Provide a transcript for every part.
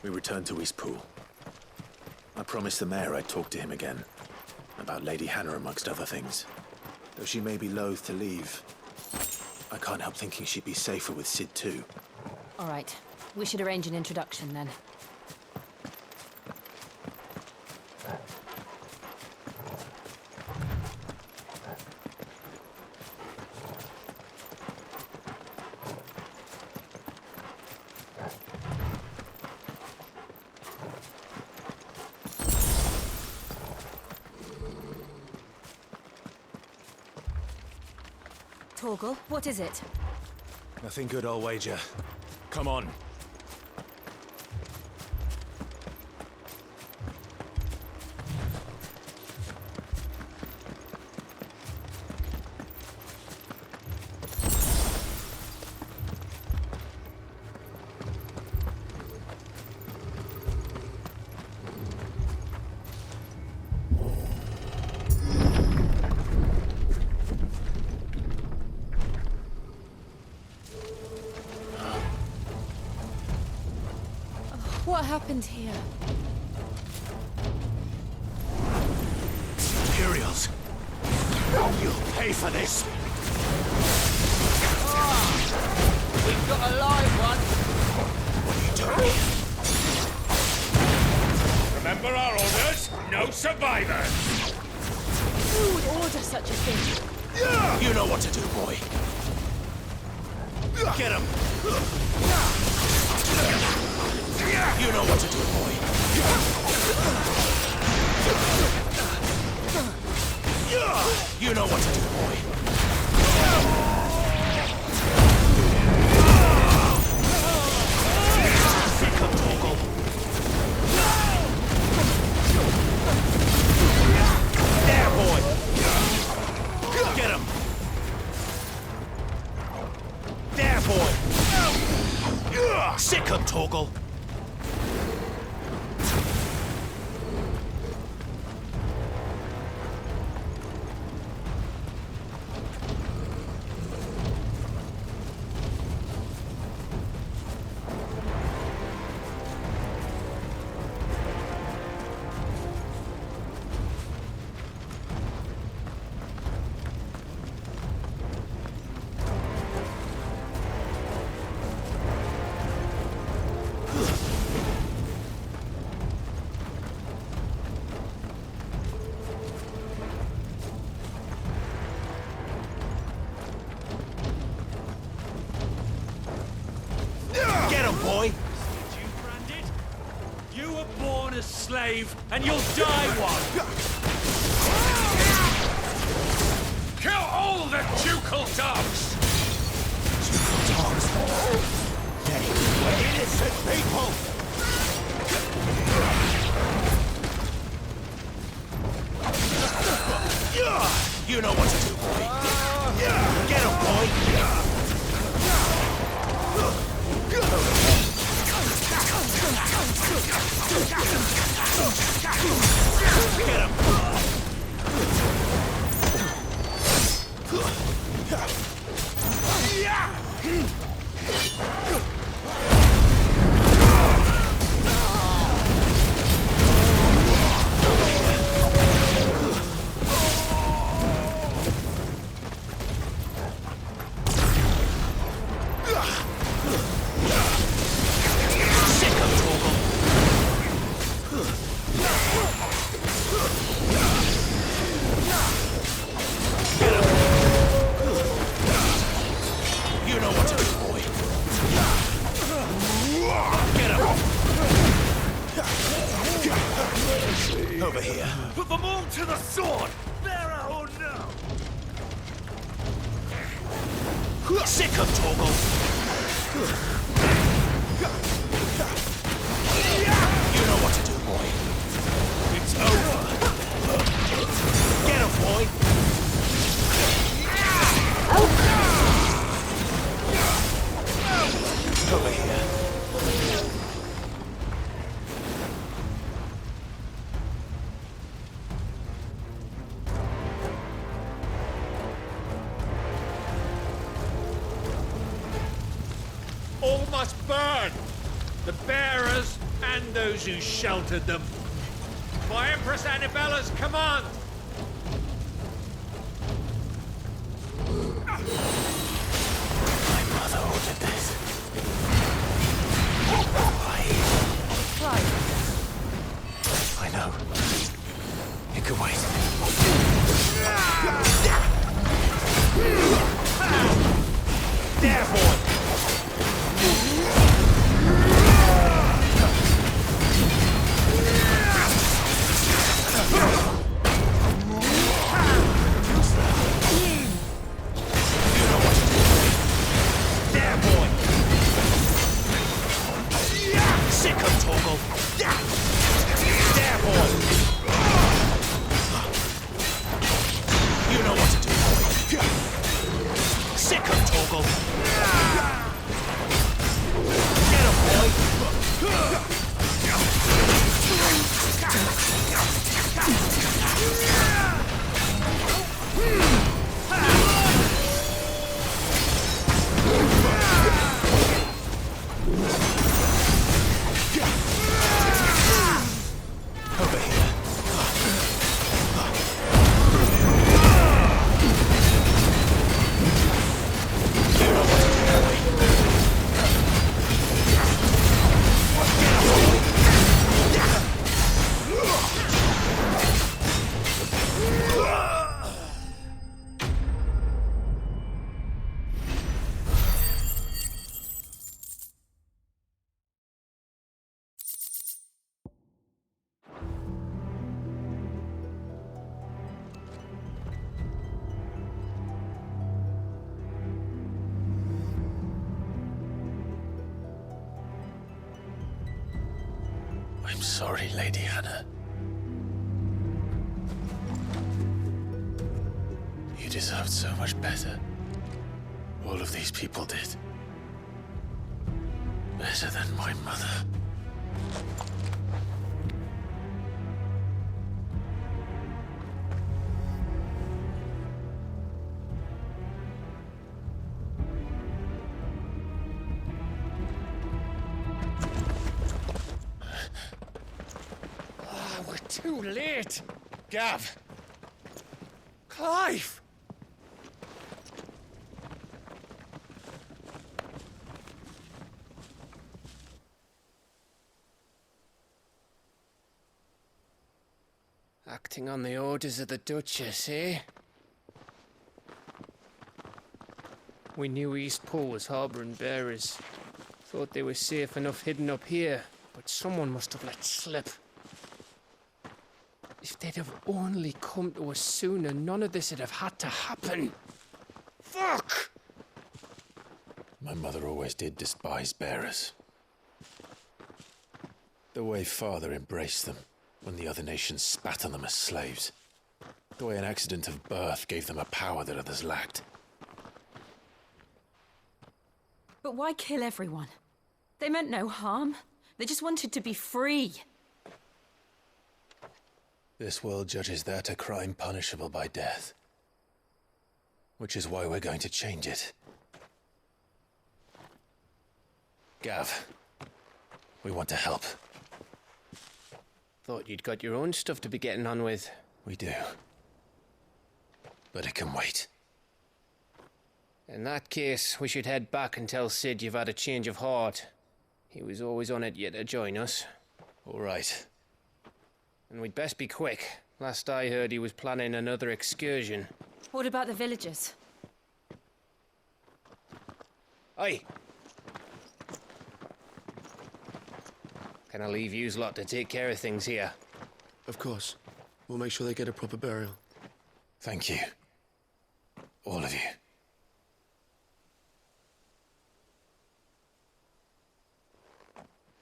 We returned to Eastpool. I promised the mayor I'd talk to him again. About Lady Hannah, amongst other things. Though she may be loath to leave, I can't help thinking she'd be safer with Sid too. All right. We should arrange an introduction then. Torgal, what is it? Nothing good, I'll wager. Come on. What happened here? Imperials! You'll pay for this! We've got a live one. What are you doing? Remember our orders? No survivors! Who would order such a thing? You know what to do, boy. Get him! You know what to do, boy. You know what to do, boy. Pick up, Torgal. There, boy. Get him. There, boy. Sick him, Torgal. Boy. You branded? You were born a slave, and you'll die one! Kill all the ducal dogs! Ducal dogs? They were innocent people! You know what to do, boy. Get him, boy! Get him! Over here. Put them all to the sword! There or no! Sick of Torgal! You know what to do, boy. It's over. Get him, boy! Over here. All must burn! the bearers, and those who sheltered them. By Empress Annabella's command! My mother ordered this. Why? Right. I know. It could wait. There, boy! I'm sorry, Lady Hannah. You deserved so much better. All of these people did. Better than my mother. We're too late. Gav. Clive. Acting on the orders of the Duchess, eh? We knew Eastport was harbouring bearers. Thought they were safe enough hidden up here, but someone must have let slip. If they'd have only come to us sooner, none of this would have had to happen. Fuck! My mother always did despise bearers. The way Father embraced them when the other nations spat on them as slaves. The way an accident of birth gave them a power that others lacked. But why kill everyone? They meant no harm. They just wanted to be free. This world judges that a crime punishable by death. Which is why we're going to change it. Gav, we want to help. Thought you'd got your own stuff to be getting on with. We do. But it can wait. In that case, we should head back and tell Sid you've had a change of heart. He was always on it yet to join us. All right. And we'd best be quick. Last I heard, he was planning another excursion. What about the villagers? Aye. Can I leave yous lot to take care of things here? Of course. We'll make sure they get a proper burial. Thank you. All of you.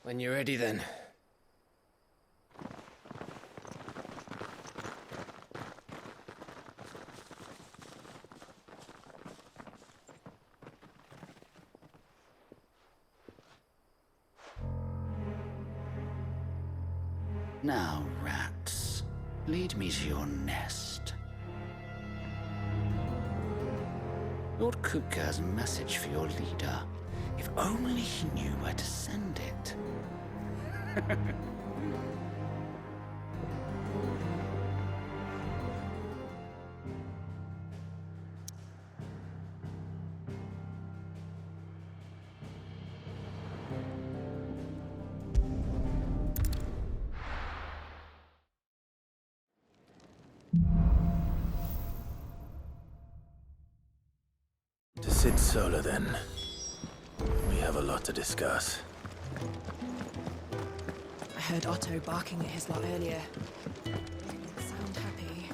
When you're ready, then. Now, rats, lead me to your nest. Lord Kupka's message for your leader. If only he knew where to send it. To sit solo, then. We have a lot to discuss. I heard Otto barking at his lot earlier. He didn't sound happy.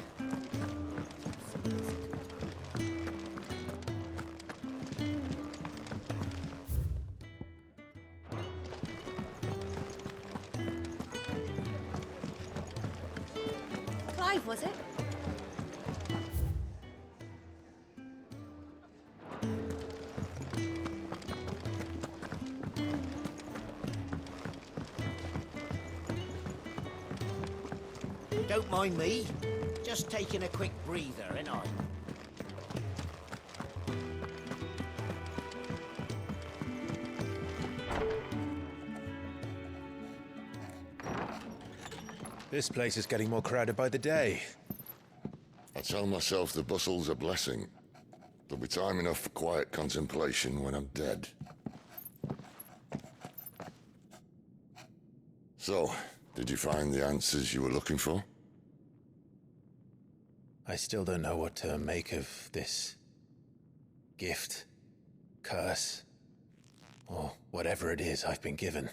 Clive, was it? Don't mind me. Just taking a quick breather, ain't I? This place is getting more crowded by the day. I tell myself the bustle's a blessing. There'll be time enough for quiet contemplation when I'm dead. So, did you find the answers you were looking for? I still don't know what to make of this gift, curse, or whatever it is I've been given.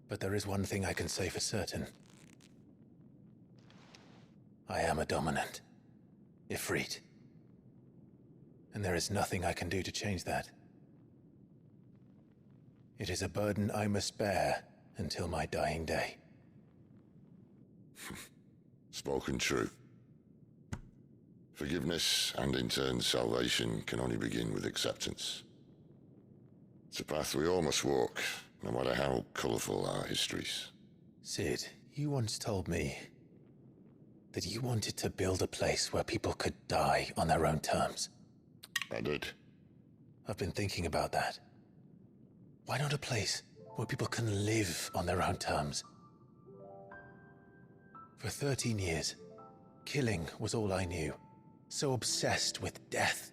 But there is one thing I can say for certain. I am a dominant, Ifrit. And there is nothing I can do to change that. It is a burden I must bear until my dying day. Spoken true. Forgiveness, and in turn salvation, can only begin with acceptance. It's a path we all must walk, no matter how colourful our histories. Sid, you once told me that you wanted to build a place where people could die on their own terms. I did. I've been thinking about that. Why not a place where people can live on their own terms? For 13 years, killing was all I knew. So obsessed with death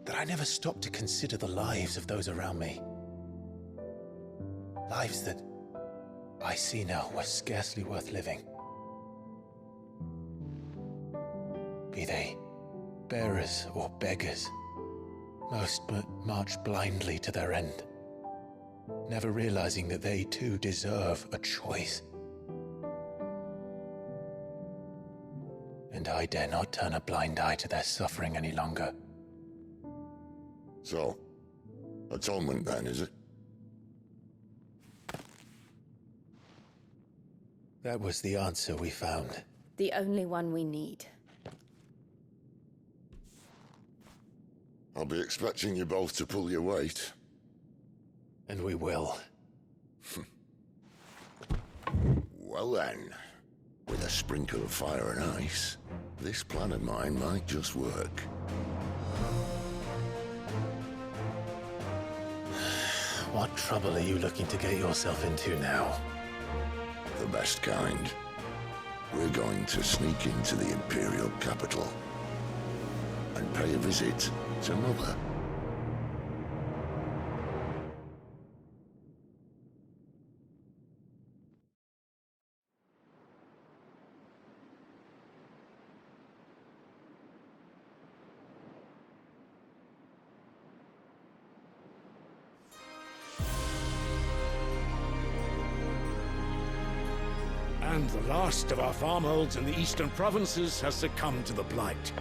that I never stopped to consider the lives of those around me. Lives that I see now were scarcely worth living. Be they bearers or beggars, most march blindly to their end, never realizing that they too deserve a choice. And I dare not turn a blind eye to their suffering any longer. So, atonement then, is it? That was the answer we found. The only one we need. I'll be expecting you both to pull your weight. And we will. Well then, with a sprinkle of fire and ice, this plan of mine might just work. What trouble are you looking to get yourself into now? The best kind. We're going to sneak into the Imperial capital and pay a visit to Mother. And the last of our farmholds in the eastern provinces has succumbed to the blight.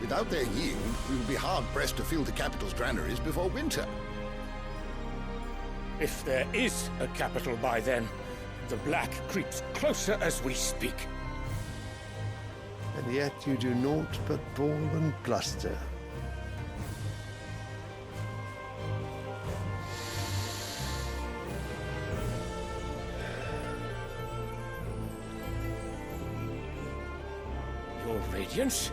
Without their yield, we will be hard-pressed to fill the capital's granaries before winter. If there is a capital by then, the black creeps closer as we speak. And yet you do naught but bawl and bluster. Your Radiance?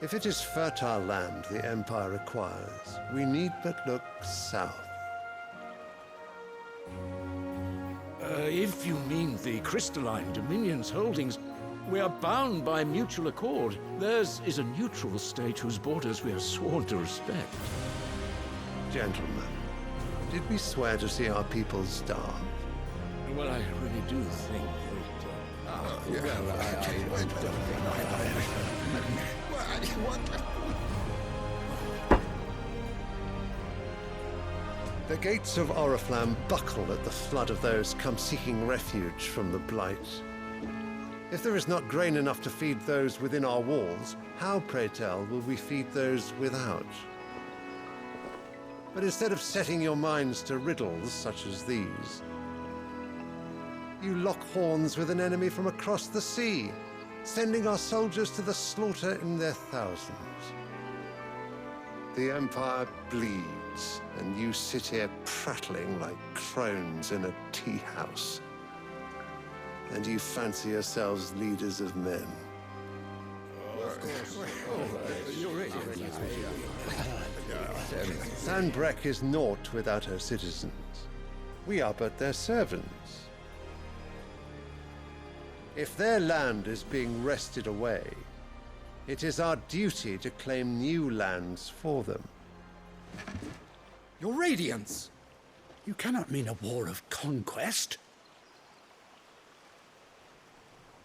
If it is fertile land the Empire requires, we need but look south. If you mean the crystalline Dominion's holdings, we are bound by mutual accord. Theirs is a neutral state whose borders we are sworn to respect. Gentlemen, did we swear to see our people starve? Well, I really do think The gates of Oriflamme buckle at the flood of those come seeking refuge from the Blight. If there is not grain enough to feed those within our walls, how, pray tell, will we feed those without? But instead of setting your minds to riddles such as these, you lock horns with an enemy from across the sea, sending our soldiers to the slaughter in their thousands. The Empire bleeds, and you sit here prattling like crones in a tea house. And you fancy yourselves leaders of men. Sanbreque is naught without her citizens. We are but their servants. If their land is being wrested away, it is our duty to claim new lands for them. Your Radiance! You cannot mean a war of conquest.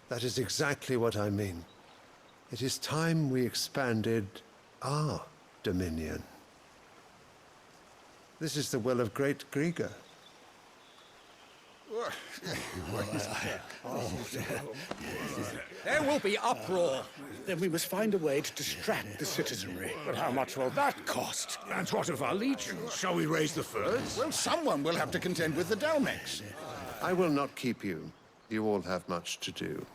That is exactly what I mean. It is time we expanded our dominion. This is the will of great Grieger. There will be uproar. Then we must find a way to distract the citizenry. But how much will that cost? And what of our legions? Shall we raise the furs? Well, someone will have to contend with the Dalmex. I will not keep you. You all have much to do.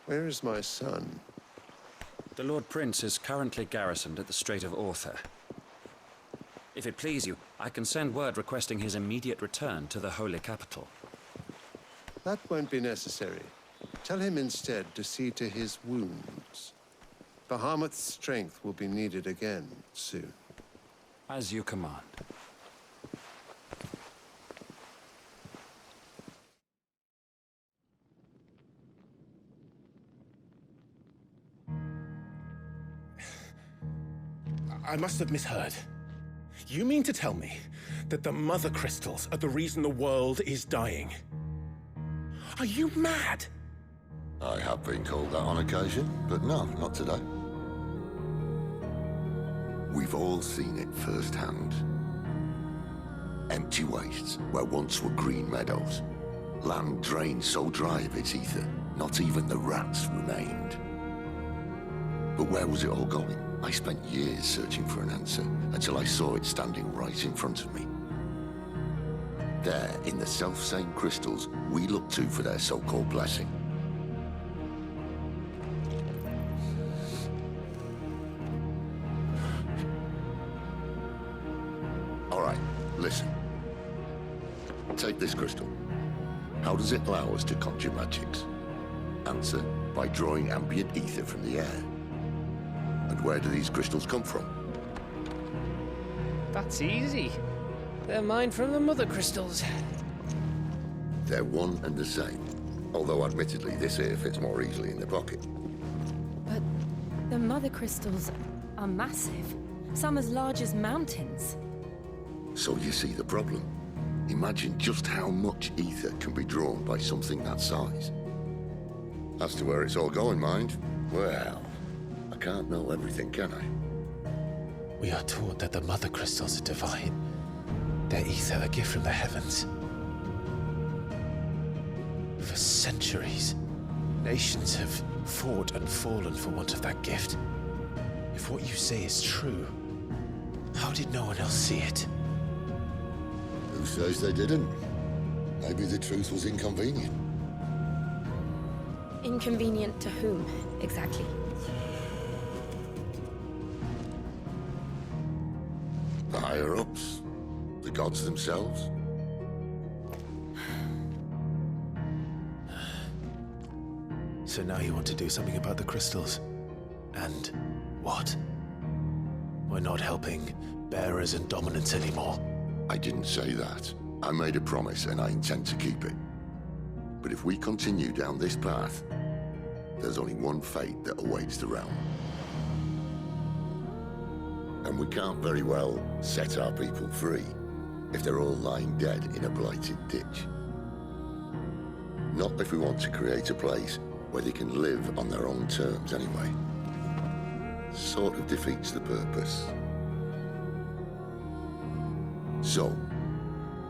Where is my son? The Lord Prince is currently garrisoned at the Strait of Arthur. If it please you, I can send word requesting his immediate return to the Holy Capital. That won't be necessary. Tell him instead to see to his wounds. Bahamut's strength will be needed again soon. As you command. I must have misheard. You mean to tell me that the Mother Crystals are the reason the world is dying? Are you mad? I have been called that on occasion, but no, not today. We've all seen it firsthand. Empty wastes where once were green meadows. Land drained so dry of its ether, not even the rats remained. But where was it all going? I spent years searching for an answer, until I saw it standing right in front of me. There, in the self-same crystals we look to for their so-called blessing. All right, listen. Take this crystal. How does it allow us to conjure magics? Answer, by drawing ambient ether from the air. And where do these crystals come from? That's easy. They're mine from the Mother Crystals. They're one and the same. Although admittedly this here fits more easily in the pocket. But the Mother Crystals are massive. Some as large as mountains. So you see the problem. Imagine just how much ether can be drawn by something that size. As to where it's all going, mind, well, I can't know everything, can I? We are taught that the Mother Crystals are divine. Their ether a gift from the heavens. For centuries, nations have fought and fallen for want of that gift. If what you say is true, how did no one else see it? Who says they didn't? Maybe the truth was inconvenient. Inconvenient to whom, exactly? The higher-ups? The gods themselves? So now you want to do something about the crystals? And what? We're not helping bearers and dominants anymore. I didn't say that. I made a promise and I intend to keep it. But if we continue down this path, there's only one fate that awaits the realm. And we can't very well set our people free if they're all lying dead in a blighted ditch. Not if we want to create a place where they can live on their own terms anyway. Sort of defeats the purpose. So,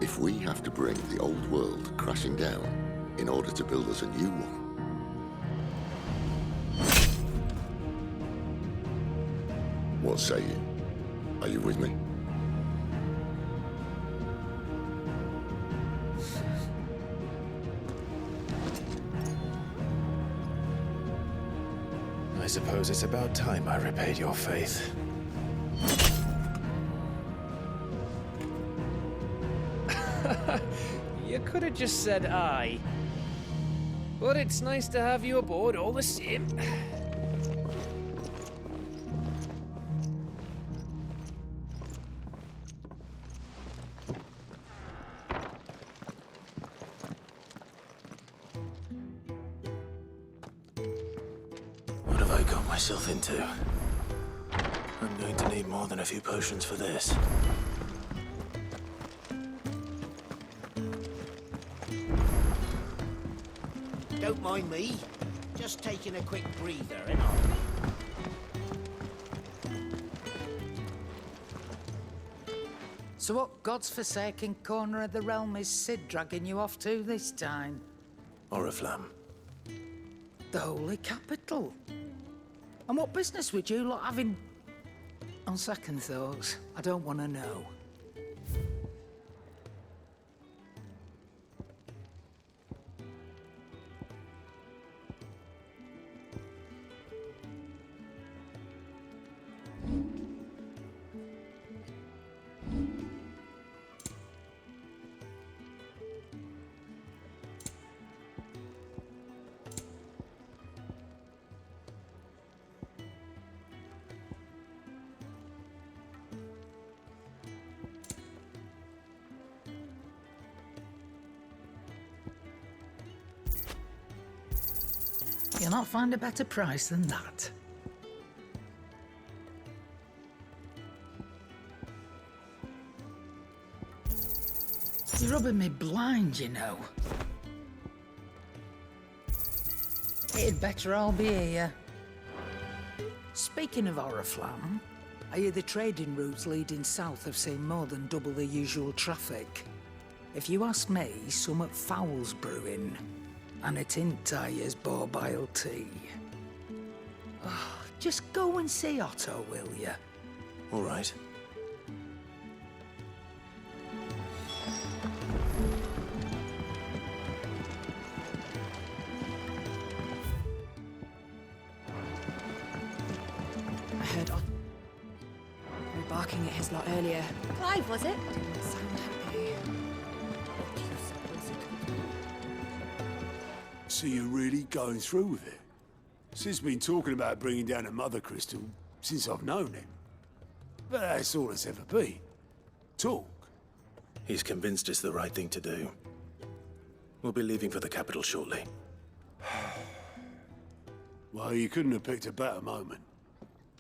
if we have to bring the old world crashing down in order to build us a new one, what say you? Are you with me? I suppose it's about time I repaid your faith. You could have just said aye. But it's nice to have you aboard all the same. What have I got myself into? I'm going to need more than a few potions for this. Don't mind me. Just taking a quick breather, ain't I? So what God's forsaken corner of the realm is Sid dragging you off to this time? Oriflamme. The holy capital. And what business would you lot having? On second thoughts, I don't want to know. You'll not find a better price than that. You're rubbing me blind, you know. It'd better all be here. Speaking of Oriflamme, I hear the trading routes leading south have seen more than double the usual traffic. If you ask me, somewhat foul's brewing. And a tintyre's borbile tea. Oh, just go and see Otto, will you? All right. I heard Otto barking at his lot earlier. Clive, was it? Didn't sound happy. So you're really going through with it? Sid's been talking about bringing down a mother crystal since I've known him. But that's all it's ever been. Talk. He's convinced it's the right thing to do. We'll be leaving for the capital shortly. Well, you couldn't have picked a better moment.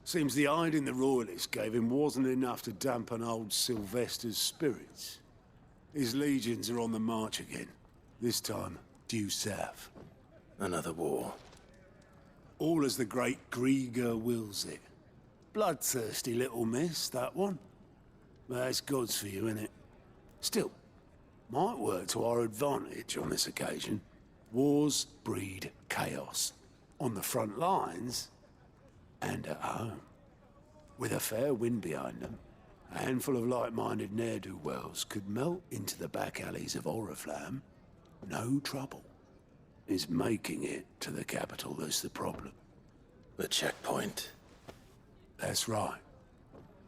Seems the hiding the royalists gave him wasn't enough to dampen old Sylvester's spirits. His legions are on the march again. This time, due south. Another war. All as the great Grieger wills it. Bloodthirsty little miss, that one. But that's God's for you, innit? Still, might work to our advantage on this occasion. Wars breed chaos. On the front lines, and at home. With a fair wind behind them, a handful of like-minded ne'er-do-wells could melt into the back alleys of Oriflamme no trouble. It's making it to the capital that's the problem. The checkpoint. That's right.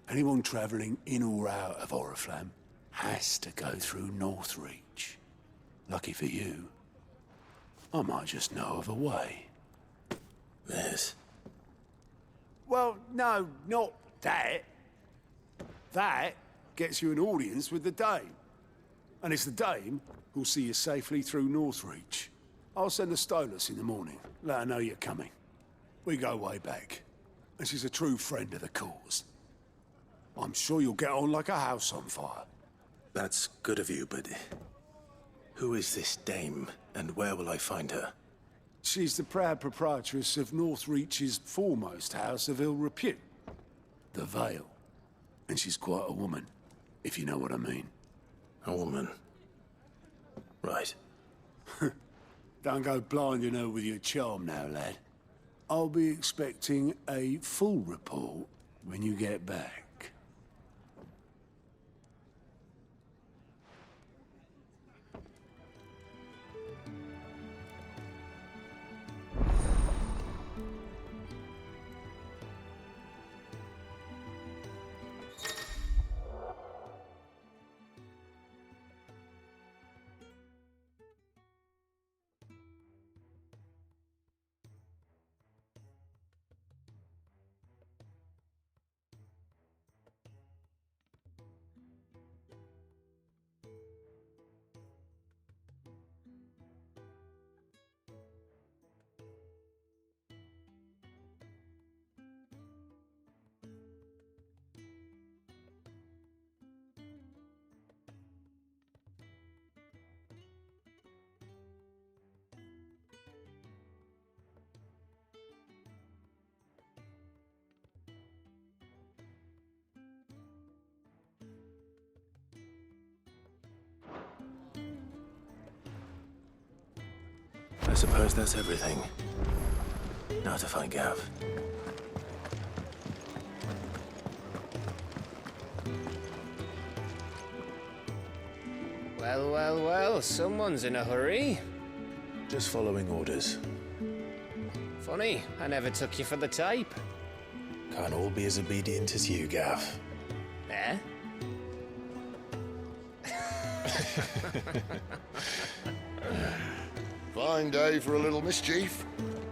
Anyone travelling in or out of Oriflamme has to go through Northreach. Lucky for you, I might just know of a way. This? Well, no, not that. That gets you an audience with the Dame. And it's the Dame who'll see you safely through Northreach. I'll send the Stolas in the morning. Let her know you're coming. We go way back. And she's a true friend of the cause. I'm sure you'll get on like a house on fire. That's good of you, but... who is this Dame, and where will I find her? She's the proud proprietress of Northreach's foremost house of ill repute, the Vale. And she's quite a woman, if you know what I mean. A woman? Right. Don't go blinding her with your charm now, lad. I'll be expecting a full report when you get back. I suppose that's everything. Now to find Gav. Well, well, well, someone's in a hurry. Just following orders. Funny, I never took you for the type. Can't all be as obedient as you, Gav. Eh? Fine day for a little mischief,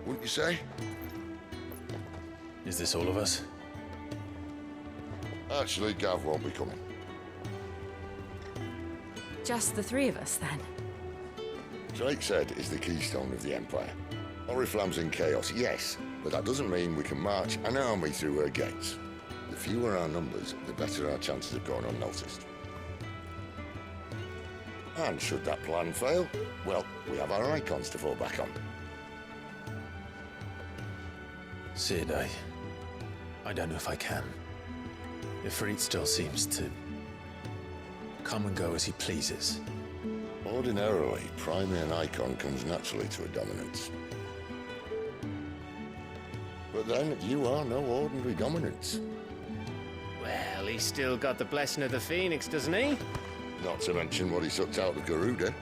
wouldn't you say? Is this all of us? Actually, Gav won't be coming. Just the three of us, then? Drake's Head is the keystone of the Empire. Oriflamme's in chaos, yes, but that doesn't mean we can march an army through her gates. The fewer our numbers, the better our chances of going unnoticed. And should that plan fail, well, we have our icons to fall back on. Sid, I don't know if I can. Ifrit still seems to come and go as he pleases. Ordinarily, priming an icon comes naturally to a dominance. But then, you are no ordinary dominance. Well, he's still got the blessing of the Phoenix, doesn't he? Not to mention what he sucked out of Garuda.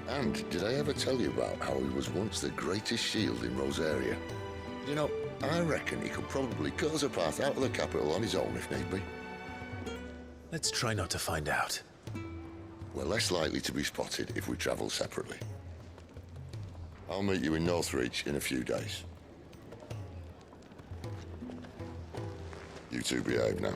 And did I ever tell you about how he was once the greatest shield in Rosaria? You know, I reckon he could probably cut us a path out of the capital on his own if need be. Let's try not to find out. We're less likely to be spotted if we travel separately. I'll meet you in Northreach in a few days. You two behave now.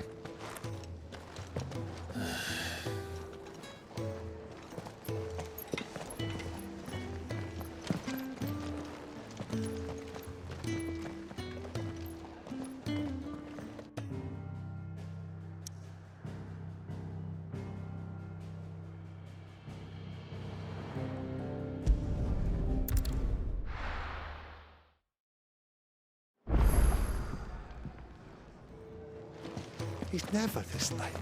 He's never this late.